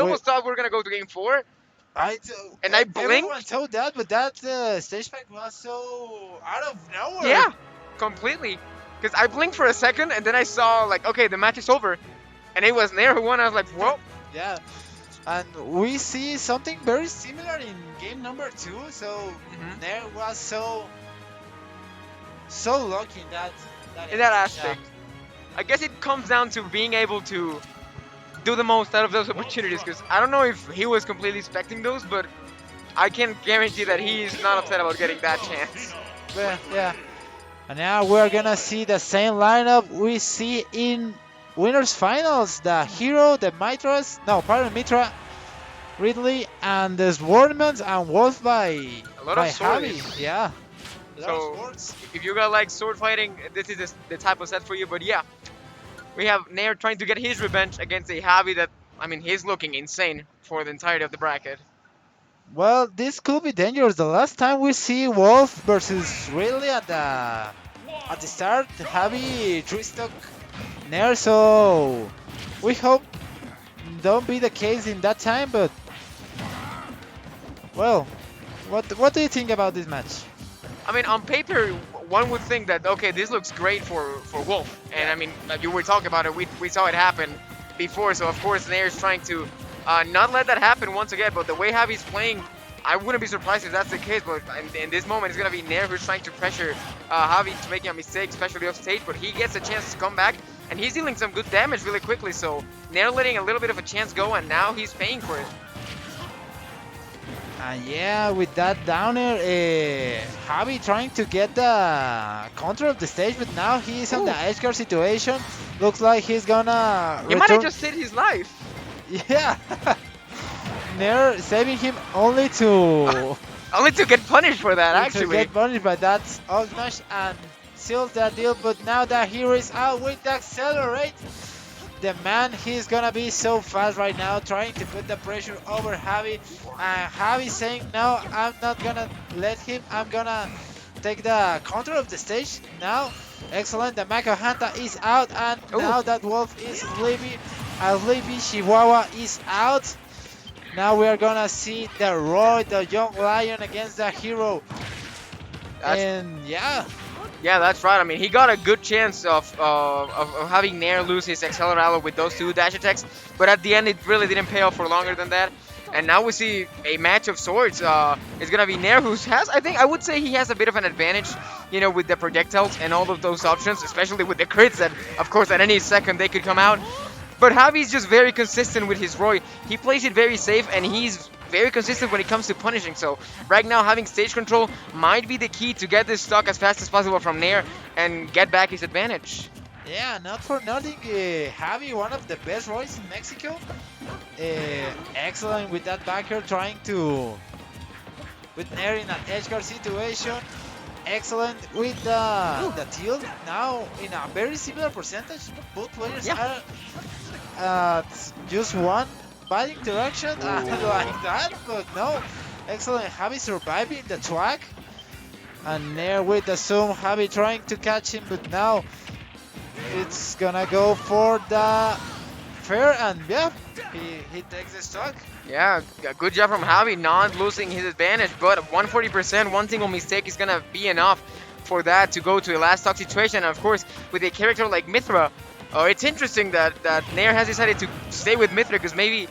almost thought we were gonna go to game 4, and I blinked. Everyone thought that, but that stage pack was so out of nowhere. Yeah, completely. Because I blinked for a second, and then I saw like, okay, the match is over, and it was Nair who won. I was like, whoa. Yeah, and we see something very similar in game number 2. So Nair was so lucky in that aspect. I guess it comes down to being able to do the most out of those opportunities. Because I don't know if he was completely expecting those, but I can guarantee that he's not upset about getting that chance. Yeah. And now we're gonna see the same lineup we see in winners finals: the Hero, the Mitra, Ridley, and the Swordmans, and Wolf by a lot of Javi. Yeah. So if you got like sword fighting, this is the type of set for you. But yeah, we have Nair trying to get his revenge against a Javi that, I mean, he's looking insane for the entirety of the bracket. Well, this could be dangerous. The last time we see Wolf versus Ridley at the start, Javi 3-stock Nair, so we hope don't be the case in that time. But well, what do you think about this match? I mean, on paper, one would think that, okay, this looks great for Wolf. And I mean, like you were talking about it, we saw it happen before. So of course, Nair is trying to not let that happen once again. But the way Javi's playing, I wouldn't be surprised if that's the case. But in this moment, it's going to be Nair who's trying to pressure Javi to making a mistake, especially off stage. But he gets a chance to come back, and he's dealing some good damage really quickly. So Nair letting a little bit of a chance go, and now he's paying for it. Yeah, with that downer, Javi trying to get the control of the stage, but now he's on the edge guard situation. Looks like he's gonna He might have just saved his life. Yeah. Nair saving him only to only to get punished for that, actually. To get punished by that up smash and seals that deal, but now that Hero is out with the accelerate. The man, he's gonna be so fast right now, trying to put the pressure over Javi. And Javi saying, no, I'm not gonna let him. I'm gonna take the control of the stage now. Excellent. The Makahanta is out, and now that Wolf is sleepy. Sleepy Chihuahua is out. Now we are gonna see the Roy, the young lion, against the Hero. And yeah. Yeah, that's right. I mean, he got a good chance of having Nair lose his Acceleralo with those 2 dash attacks, but at the end it really didn't pay off for longer than that. And now we see a match of swords. It's gonna be Nair who has, I would say he has a bit of an advantage, you know, with the projectiles and all of those options, especially with the crits that, of course, at any second they could come out. But Javi's just very consistent with his Roy. He plays it very safe, and he's very consistent when it comes to punishing. So right now, having stage control might be the key to get this stock as fast as possible from Nair and get back his advantage. Yeah, not for nothing, Javi, one of the best Roys in Mexico. Excellent with that backer, trying to with Nair in an edge guard situation. Excellent with the tilt, now in a very similar percentage. Both players are just one bad interaction like that, but no. Excellent, Javi surviving the track. And Nair with the zoom, Javi trying to catch him, but now it's gonna go for the fair, and yeah, he takes the stock. Yeah, good job from Javi, not losing his advantage, but 140%, one single mistake is gonna be enough for that to go to a last stock situation. And of course, with a character like Mithra, it's interesting that Nair has decided to stay with Mithra, because maybe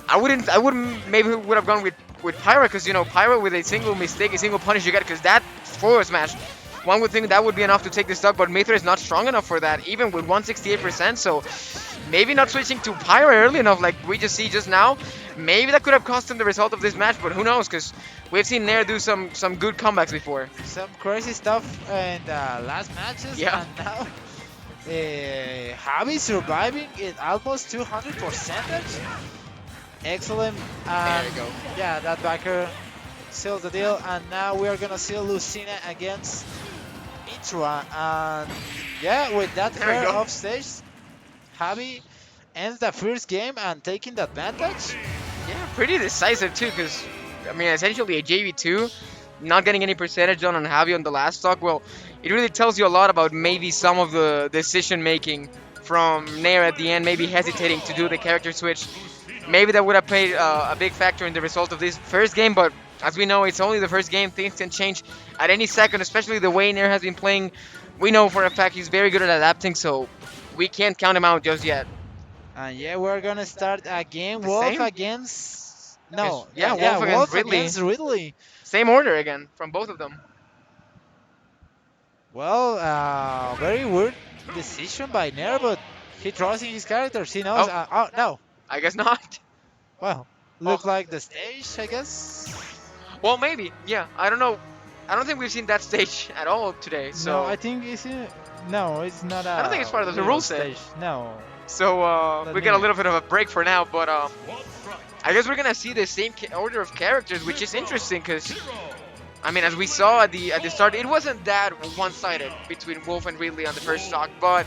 I wouldn't maybe would have gone with Pyra, because you know, Pyra with a single mistake, a single punish you get, because that forward smash, one would think that would be enough to take the stock, but Mithra is not strong enough for that, even with 168%, so maybe not switching to Pyra early enough like we just see just now. Maybe that could have cost him the result of this match, but who knows, because we've seen Nair do some good comebacks before. Some crazy stuff in the last matches, and now Javi surviving at almost 200%. Excellent. There you go. Yeah, that backer seals the deal, and now we are gonna see Lucina against Mitra. And yeah, with that fair off stage, Javi ends the first game and taking the advantage. Yeah, pretty decisive too, because I mean, essentially a JV2, not getting any percentage on Javi on the last stock. Well, it really tells you a lot about maybe some of the decision making from Nair at the end, maybe hesitating to do the character switch. maybe that would have played a big factor in the result of this first game. But as we know, it's only the first game. Things can change at any second, especially the way Nair has been playing. We know for a fact he's very good at adapting, so we can't count him out just yet. And yeah, we're gonna start again. The Wolf same? against no, Yeah, yeah, Wolf against Wolf Ridley. against Ridley. Same order again from both of them. Well, very weird decision by Nair, but he trusts in his characters. He knows. Oh. Oh no, I guess not. well, look like the stage, I guess. Well, maybe. Yeah, I don't know. I don't think we've seen that stage at all today. So No, I think it's no, it's not a. I don't think it's part of the real rule set. stage. No. So Let we get a me- little bit of a break for now, but I guess we're gonna see the same order of characters, which is interesting because I mean, as we saw at the start, it wasn't that one-sided between Wolf and Ridley on the first stock, but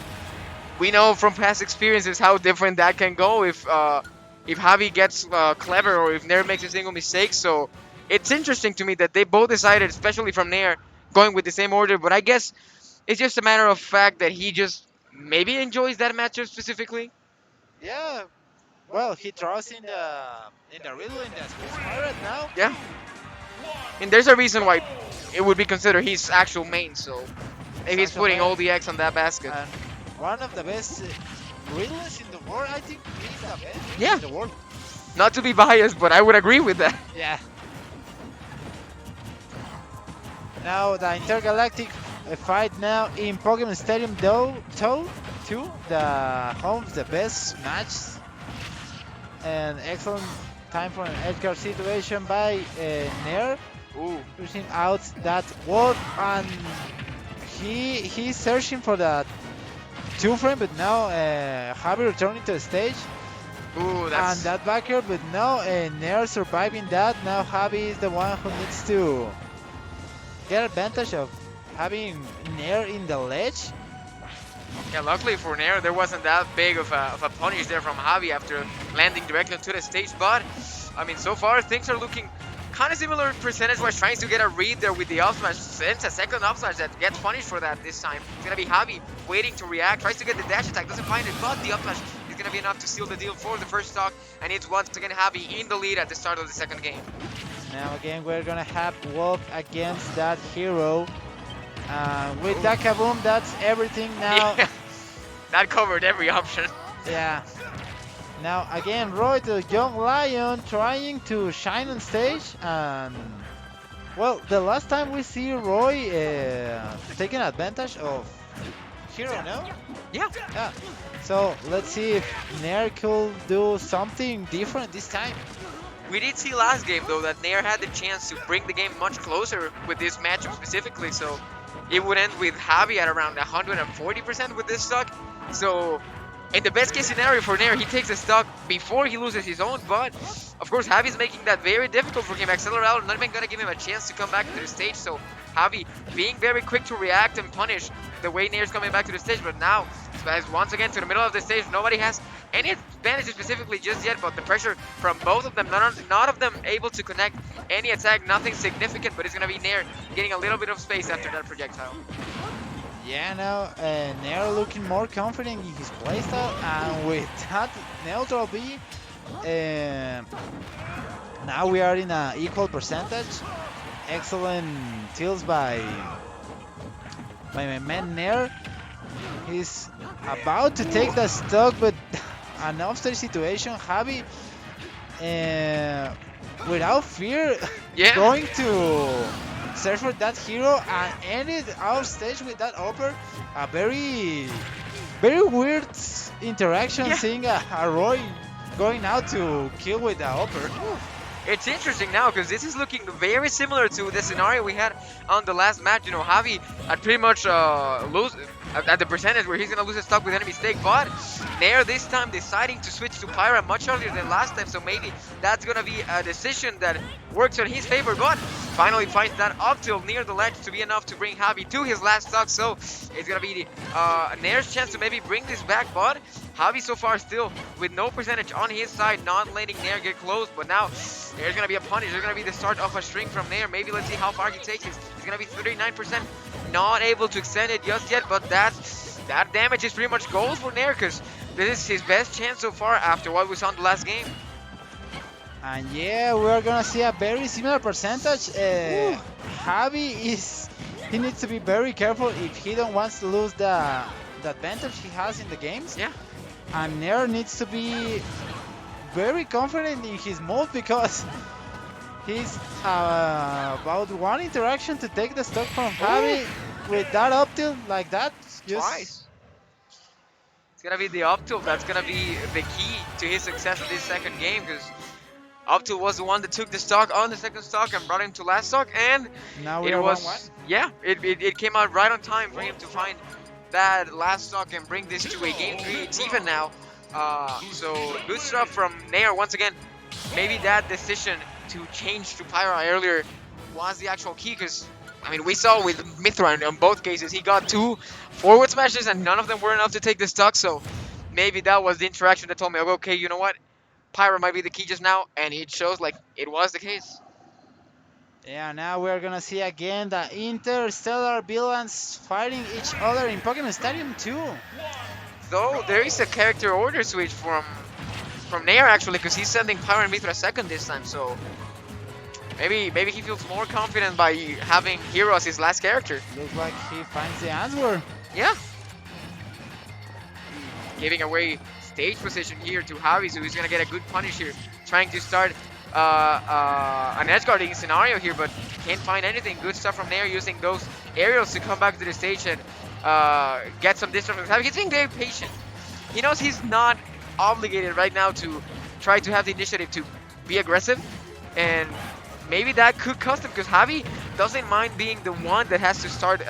we know from past experiences how different that can go if Javi gets clever or if Nair makes a single mistake. So it's interesting to me that they both decided, especially from Nair, going with the same order. But I guess it's just a matter of fact that he just maybe enjoys that matchup specifically. Yeah. Well, he trusts in the Ridley in the Space Pirate now. Yeah. And there's a reason why it would be considered his actual main. So maybe he's Actual putting main. all the eggs on that basket. And one of the best Ridleys in the world. I think he's the best Yeah. in the world. Not to be biased, but I would agree with that. Yeah. Now the intergalactic fight now in Pokemon Stadium 2, the home of the best match. An excellent time for an edgeguard situation by Nair, Ooh. pushing out that wall, and he's searching for that 2-frame, but now Javi returning to the stage. Ooh, And that's that backer, but now Nair surviving that. Now Javi is the one who needs to get advantage of having Nair in the ledge. yeah. Luckily for Nair, there wasn't that big of a punish there from Javi after landing directly onto the stage. But I mean, so far things are looking kind of similar percentage-wise. Trying to get a read there with the up smash. Sends a second up smash that gets punished for that this time. It's gonna be Javi waiting to react. Tries to get the dash attack, doesn't find it, but the up smash is gonna be enough to seal the deal for the first stock. And it's once again Javi in the lead at the start of the second game. Now again, we're gonna have Wolf against that hero. With that kaboom, that's everything now. Yeah. That covered every option. Yeah. Now again, Roy, the young lion, trying to shine on stage. And well, the last time we see Roy taking advantage of hero, no? Yeah. Yeah. So let's see if Nair could do something different this time. We did see last game though that Nair had the chance to bring the game much closer with this matchup specifically, so it would end with Javi at around 140% with this stock. So in the best case scenario for Nair, he takes a stock before he loses his own, but of course Javi's making that very difficult for him. Accelerator not even gonna give him a chance to come back to the stage, so Javi being very quick to react and punish the way Nair's coming back to the stage. But now, once again to the middle of the stage, nobody has any advantages specifically just yet, but the pressure from both of them, none of them able to connect any attack, nothing significant, but it's gonna be Nair getting a little bit of space after that projectile. Yeah, now Nair looking more confident in his playstyle, and with that neutral B, now we are in an equal percentage. Excellent tills by my man Nair. He's about to take the stock, but an offstage situation. Javi, without fear, Yeah. going to search for that hero and ended off stage with that upper. A very weird interaction, Yeah. seeing a Roy going out to kill with the upper. It's interesting now because this is looking very similar to the scenario we had on the last match. You know, Javi had pretty much lose at the percentage where he's gonna lose his stock with any mistake, but Nair this time deciding to switch to Pyra much earlier than last time, so maybe that's gonna be a decision that works on his favor. But finally finds that up tilt near the ledge to be enough to bring Javi to his last stock, so it's gonna be Nair's chance to maybe bring this back. But Javi so far still with no percentage on his side, not letting Nair get close. But now there's gonna be a punish. There's gonna be the start of a string from Nair. Maybe let's see how far he takes it. It's gonna be 39%, not able to extend it just yet, but that damage is pretty much gold for Nair because this is his best chance so far after what we saw in the last game. And yeah, we're gonna see a very similar percentage. Javi he needs to be very careful if he don't wants to lose the advantage he has in the games. Yeah. And Nair needs to be very confident in his move because he's about one interaction to take the stock from Javi with that up tilt like that. Twice. It's gonna be the up tilt that's gonna be the key to his success in this second game, because up tilt was the one that took the stock on the second stock and brought him to last stock, and Now we it are was 1-1. yeah, it came out right on time for him to find that last stock and bring this to a game 3. It's even now. So good stuff from Nair once again. Maybe that decision to change to Pyra earlier was the actual key, because I mean, we saw with Mithra in both cases, he got 2 forward smashes and none of them were enough to take the stock. So maybe that was the interaction that told me, okay, you know what, Pyra might be the key just now, and it shows like it was the case. Yeah, now we're gonna see again the interstellar villains fighting each other in Pokemon Stadium 2. Though there is a character order switch from Nair actually, because he's sending Pyra and Mithra second this time. So maybe he feels more confident by having Hero as his last character. Looks like he finds the answer. Yeah. Giving away stage position here to Javi, so he's gonna get a good punish here, trying to start an edge guarding scenario here, but can't find anything. Good stuff from Nair, using those aerials to come back to the stage and get some distance from Javi. He's being very patient. He knows he's not obligated right now to try to have the initiative to be aggressive, and maybe that could cost him, because Javi doesn't mind being the one that has to start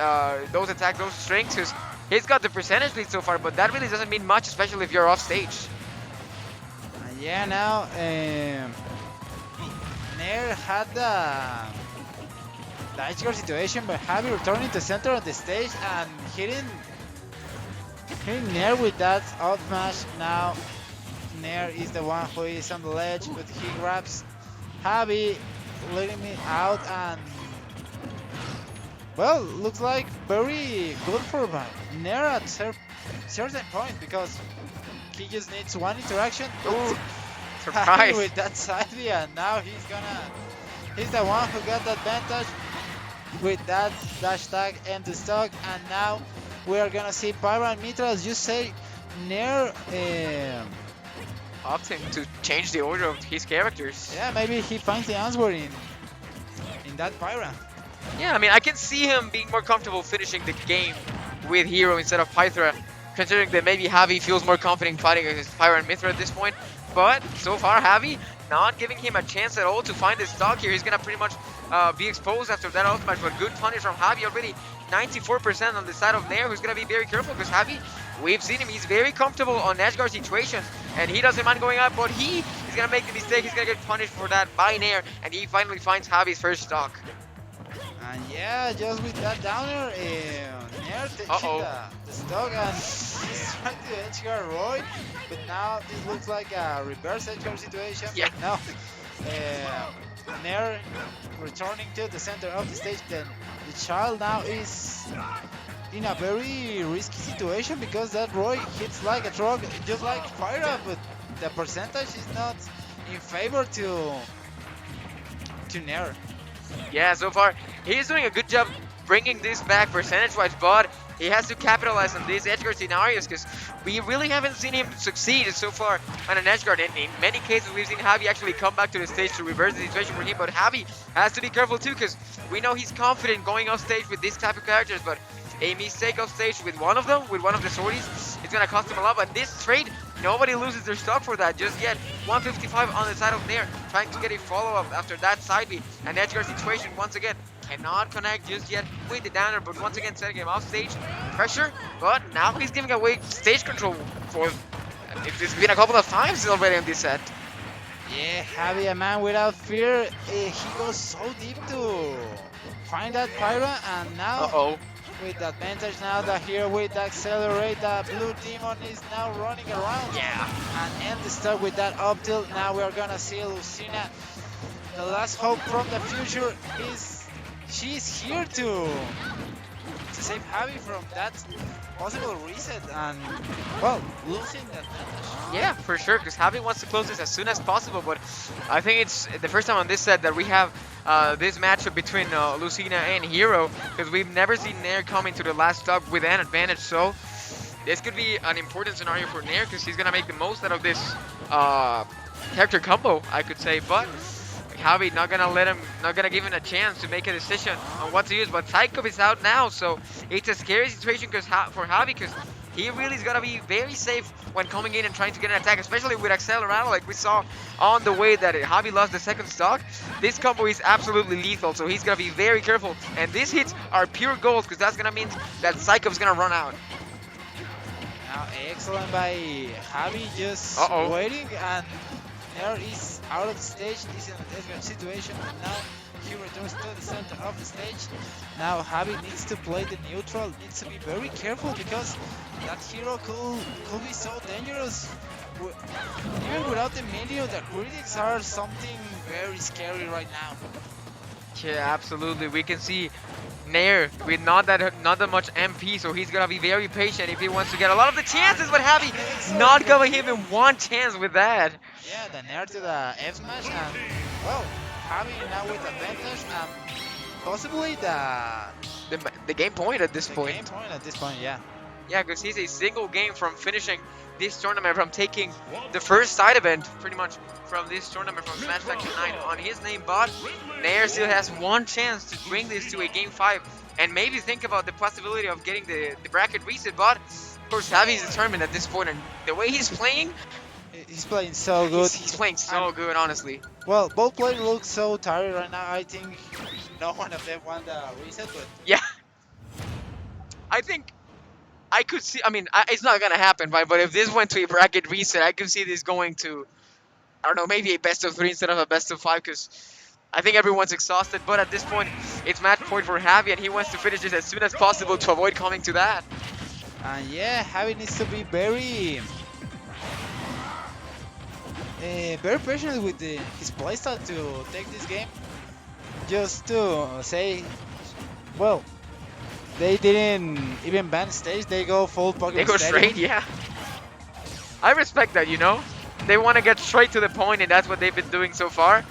those attacks, those strings, because he's got the percentage lead so far, but that really doesn't mean much, especially if you're off stage. Yeah, now Nair had the edge guard situation, but Javi returning to center of the stage and hitting Nair with that out smash. Now Nair is the one who is on the ledge, but he grabs Javi, letting me out, and well, looks like very good for Nair at certain point, because he just needs one interaction. Ooh, Javi surprise! with that side B, and now he's the one who got the advantage with that dash tag and the stock, and now we are gonna see Pyra and Mithra, as you say. Nair Opting to change the order of his characters. yeah, maybe he finds the answer in that Pyra. Yeah, I mean, I can see him being more comfortable finishing the game with Hero instead of Pythra, considering that maybe Javi feels more confident fighting against Pyra and Mithra at this point. But so far, Javi not giving him a chance at all to find his stock here. He's gonna pretty much be exposed after that ultimate, but good punish from Javi already. 94% on the side of Nair, who's gonna be very careful, because Javi, we've seen him, he's very comfortable on edge guard situations, and he doesn't mind going out, but he is gonna make the mistake. He's gonna get punished for that by Nair, and he finally finds Javi's first stock. And yeah, just with that downer, Nair taking the stock, and he's trying to edge guard Roy, but now this looks like a reverse edge guard situation. Yeah. But now Nair returning to the center of the stage, then the child now is in a very risky situation, because that Roy hits like a truck, just like Pyra, but the percentage is not in favor to Nair. Yeah, so far he's doing a good job bringing this back percentage-wise, but he has to capitalize on these edgeguard scenarios, because we really haven't seen him succeed so far on an edgeguard. And in many cases, we've seen Javi actually come back to the stage to reverse the situation for him. But Javi has to be careful too, because we know he's confident going off stage with this type of characters, but a mistake off stage with one of them, with one of the swordies, it's gonna cost him a lot. But this trade, nobody loses their stock for that just yet. 155 on the side of Nair, trying to get a follow-up after that side B. And edgeguard situation once again cannot connect just yet with the downer, but once again setting him off stage. Pressure, but now he's giving away stage control for it's been a couple of times already in this set. Yeah, Javi, a man without fear, he goes so deep to find that Pyra, and now with the advantage now that here with the accelerate, the blue demon is now running around. Yeah. And end the stuck with that up tilt. Now we are gonna see Lucina. The last hope from the future is she's here to save Javi from that possible reset and, well, losing the advantage. Yeah, for sure, because Javi wants to close this as soon as possible, but I think it's the first time on this set that we have this matchup between Lucina and Hero, because we've never seen Nair coming to the last stock with an advantage, so this could be an important scenario for Nair, because he's going to make the most out of this character combo, I could say, but Javi not gonna give him a chance to make a decision on what to use, but Psycho is out now, so it's a scary situation for Javi, because he really is gonna be very safe when coming in and trying to get an attack, especially with Accelerado, like we saw on the way that Javi lost the second stock. This combo is absolutely lethal, so he's gonna be very careful, and these hits are pure gold, because that's gonna mean that Psycho is gonna run out. Now, excellent by Javi, just waiting, and Nair is out of the stage. He's in a desperate situation, and now he returns to the center of the stage. Now Javi needs to play the neutral, needs to be very careful, because that hero could be so dangerous. Even without the medium, the critics are something very scary right now. Yeah, absolutely. We can see Nair with not that much MP, so he's gonna be very patient if he wants to get a lot of the chances, but Javi not gonna give him one chance with that. Yeah, the Nair to the F smash, and well, Javi now with advantage, and possibly the game point at this the point. game point at this point, yeah. Yeah, because he's a single game from finishing this tournament, from taking the first side event, pretty much, from this tournament, from Smash Factor 9 on his name, but Nair still has one chance to bring this to a Game 5, and maybe think about the possibility of getting the bracket reset, but of course Javi's determined at this point, and the way he's playing So good. He's playing so good, honestly. Well, both players look so tired right now. I think no one of them won the reset, but Yeah. I think I could see, I mean, it's not going to happen, right? But if this went to a bracket reset, I could see this going to, I don't know, maybe a best of 3 instead of a best of 5, because I think everyone's exhausted. But at this point, it's match point for Javi, and he wants to finish this as soon as possible to avoid coming to that. And yeah, Javi needs to be very patient with his playstyle to take this game. Just to say, well, they didn't even ban stage, they go full Pokemon They go Stadium. straight, yeah. I respect that, you know? They want to get straight to the point, and that's what they've been doing so far.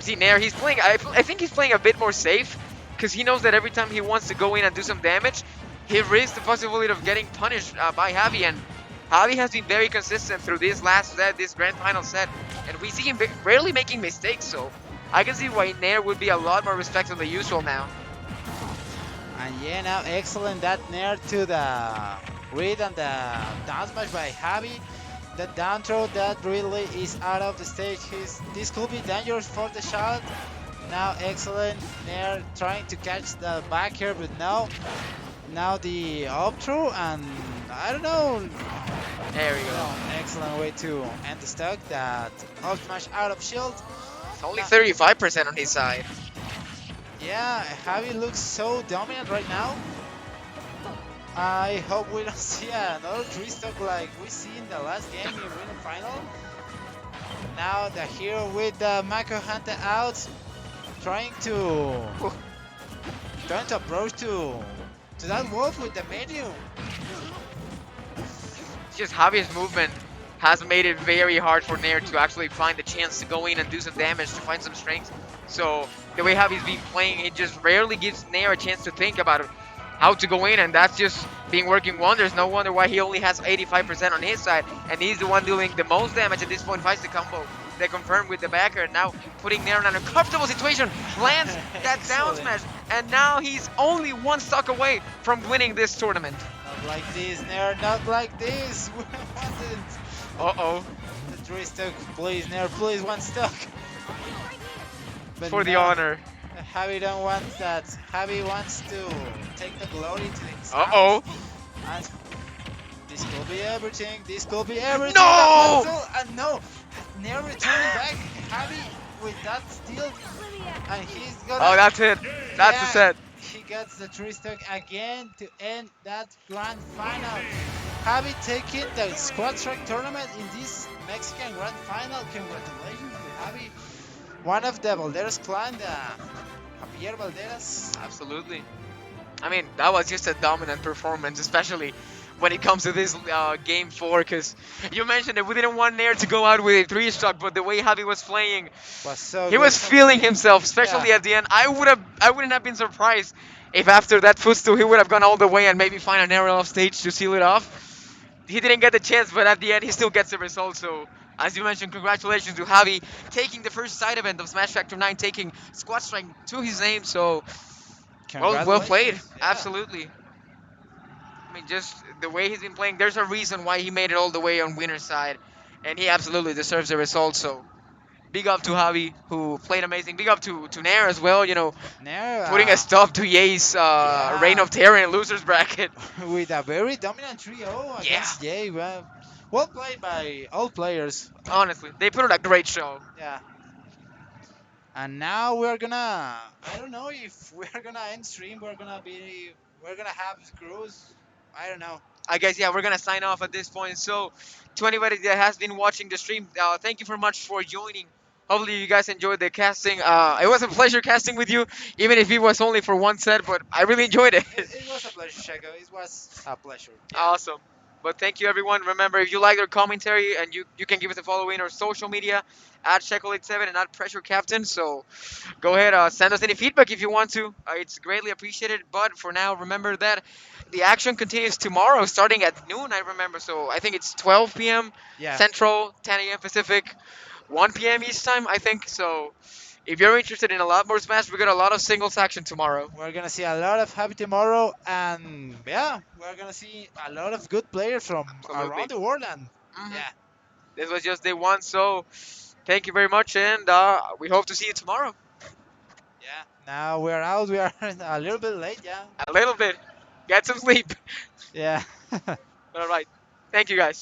See, Nair, he's playing, I think he's playing a bit more safe, because he knows that every time he wants to go in and do some damage, he risks the possibility of getting punished by Javi, and Javi has been very consistent through this last set, this grand final set, and we see him rarely making mistakes, so I can see why Nair would be a lot more respected than the usual now. And yeah, now excellent that Nair to the read and the down smash by Javi. The down throw that really is out of the stage. This could be dangerous for the shot. Now excellent Nair trying to catch the back here, but no. Now the up throw, and I don't know. There we go. No, excellent way to end the stock. That up smash out of shield. It's only 35% on his side. Yeah, Javi looks so dominant right now. I hope we don't see another 3-stock like we see in the last game in Winner Final. Now the hero with the Mako Hunter out, trying to approach to that wolf with the medium. It's just Javi's movement has made it very hard for Nair to actually find the chance to go in and do some damage, to find some strength. So the way Javi's been playing, it just rarely gives Nair a chance to think about how to go in, and that's just been working wonders. No wonder why he only has 85% on his side, and he's the one dealing the most damage at this point. Finds the combo they confirmed with the backer, and now putting Nair in an uncomfortable situation, lands that down smash, and now he's only 1 stock away from winning this tournament. Not like this, Nair, not like this. We wanted Uh-oh. the 3-stock, please, Nair, please, 1 stock. But For the no, honor. Javi don't want that. Javi wants to take the glory to his Uh-oh. house. And this could be everything. This could be everything. No! And no, Nair returning back. Javi with that steal, and he's gonna. Oh, that's it. That's the set. He gets the 3-stock again to end that grand final. Javi taking the squad track tournament in this Mexican grand final. Congratulations to Javi. One of the Valderas clan, the Javier Valderas. Absolutely. I mean, that was just a dominant performance, especially when it comes to this game 4, because you mentioned that we didn't want Nair to go out with a 3 stock, but the way Javi was playing, Was so he good. was feeling himself, Yeah. especially at the end. I wouldn't have been surprised if after that footstool he would have gone all the way and maybe find an aerial off stage to seal it off. He didn't get the chance, but at the end he still gets the result. So as you mentioned, congratulations to Javi taking the first side event of Smash Factor 9, taking squad strength to his name. So well played, Congratulations. Yeah. absolutely. I mean, just the way he's been playing, there's a reason why he made it all the way on winner's side, and he absolutely deserves the result. So big up to Javi, who played amazing. Big up to Nair as well. Now, Putting a stop to Ye's reign yeah, of terror in losers bracket. with a very dominant 3-0 Yeah, against Jay. Well played by all players. honestly, they put on a great show. Yeah. And now we're gonna. I don't know if we're gonna end stream. We're gonna have screws. I don't know. I guess yeah, we're gonna sign off at this point. So, to anybody that has been watching the stream, thank you very much for joining. Hopefully, you guys enjoyed the casting. It was a pleasure casting with you, even if it was only for one set, but I really enjoyed it. It was a pleasure, Shego. It was a pleasure. Yeah. Awesome. But thank you, everyone. Remember, if you like our commentary, and you can give us a follow in our social media at Shekel87 and at Pressure Captain. So go ahead, send us any feedback if you want to. It's greatly appreciated. But for now, remember that the action continues tomorrow, starting at noon. I remember, so I think it's 12 p.m. Yeah. Central, 10 a.m. Pacific, 1 p.m. East time. I think so. If you're interested in a lot more Smash, we got a lot of singles action tomorrow. We're gonna see a lot of Happy tomorrow, and yeah, we're gonna see a lot of good players from Absolutely. around the world, and Mhm. yeah, This was just day one, so thank you very much, and we hope to see you tomorrow. yeah. Now we're out. We are a little bit late. Yeah, A little bit. Get some sleep. yeah. All right. Thank you, guys.